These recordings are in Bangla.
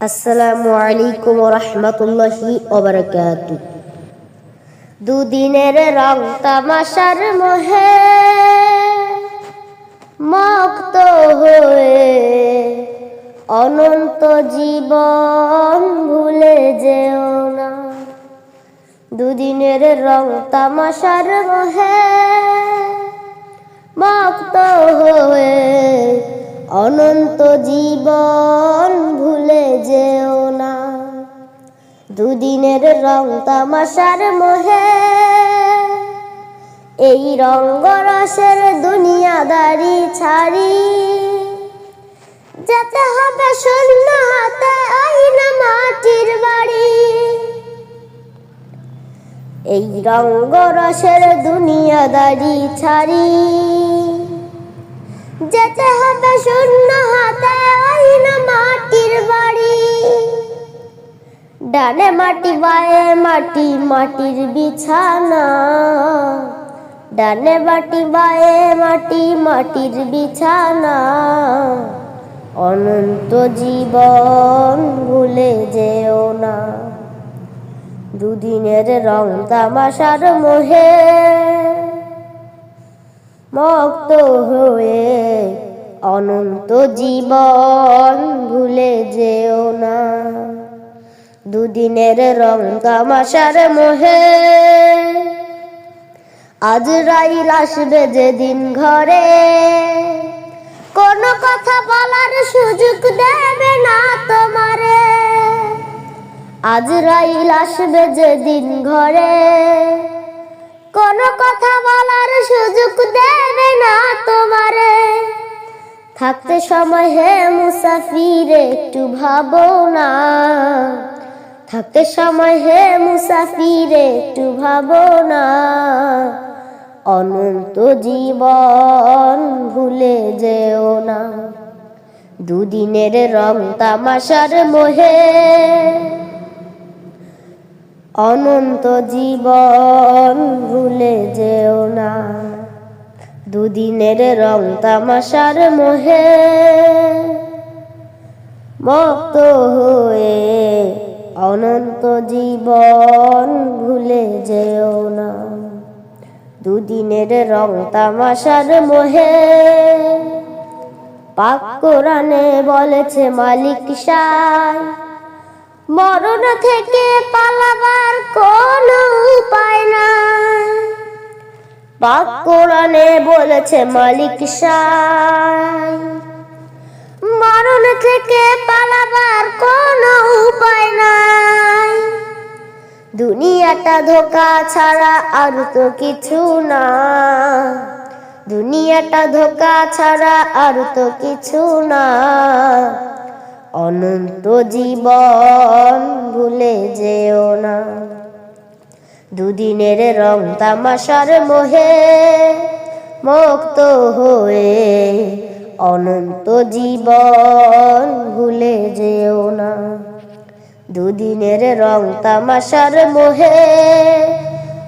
আসসালামু আলাইকুম ওয়া রাহমাতুল্লাহি ওয়া বারাকাতুহু। দুদিনের রং তামাশার মোহে মুক্ত হয়ে অনন্ত জীবন ভুলে যেও না। দুদিনের রং তামাশার মোহে মুক্ত হয়ে অনন্ত জীবন ভুলে যেও না। দুদিনের রং তামাশার মোহে এই রঙ্গরসের দুনিয়াদারি ছাড়ি যেতে হবে শূন্য হাতে আইনা মাটির বাড়ি। এই রঙ্গরসের দুনিয়াদারি ছাড়ি যেতে হবে শূন্য হাতে আইনা মাটির বাড়ি। ডানে মাটি বায়ে মাটি মাটির বিছানা, ডানে মাটি বায়ে মাটি মাটির বিছানা। অনন্ত জীবন ভুলে যেও না। দুদিনের রং তামাশার মোহে মুক্ত হয়ে অনন্ত জীবন ভুলে যেও না। দুদিনের রং তামাশার মোহে আজরাইল আসবে যেদিন ঘরে কোনো কথা বলার সুযোগ দেবে না তোমারে। আজরাইল আসবে যেদিন ঘরে কোনো কথা বলার সুযোগ দেবে না তোমারে। থাকতে সময় হে মুসাফির একটু ভাবো না, থাকতে সময় হে মুসাফির একটু ভাবো না। অনন্ত জীবন ভুলে যেও না। দুদিনের রং তামাশার মোহে অনন্ত জীবন ভুলে যেও না। দুদিনের রং তামাশার মোহে মুক্ত হয়ে অনন্ত জীবন ভুলে যেও না। দুদিনের রং তামাশার মোহে পাক কোরআনে বলেছে মালিক শাহ মরণ থেকে পালাবার কোনো উপায় নাই। পাক কোরআনে বলেছে মালিক শাহ মরণ থেকে পালাবার কোনো উপায় নাই। দুনিয়াটা ধোঁকা ছাড়া আর তো কিছু না, দুনিয়াটা ধোঁকা ছাড়া আর তো কিছু না। অনন্ত জীবন ভুলে যেও না। দুদিনের রং তামাশার মোহে মুক্ত হয়ে অনন্ত জীবন ভুলে যেও না। দুদিনের রং তামাশার মোহে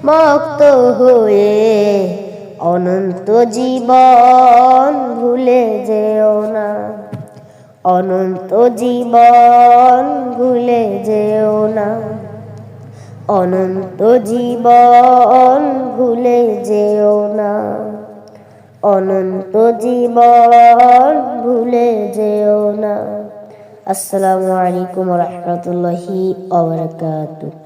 মুক্ত হয়ে অনন্ত জীবন ভুলে যেও না। অনন্ত জীবন ভুলে যেও না। অনন্ত জীবন ভুলে যেও না। অনন্ত জীবন ভুলে যেও না। আসসালামু আলাইকুম ওয়া রাহমাতুল্লাহি ওয়া বারাকাতুহু।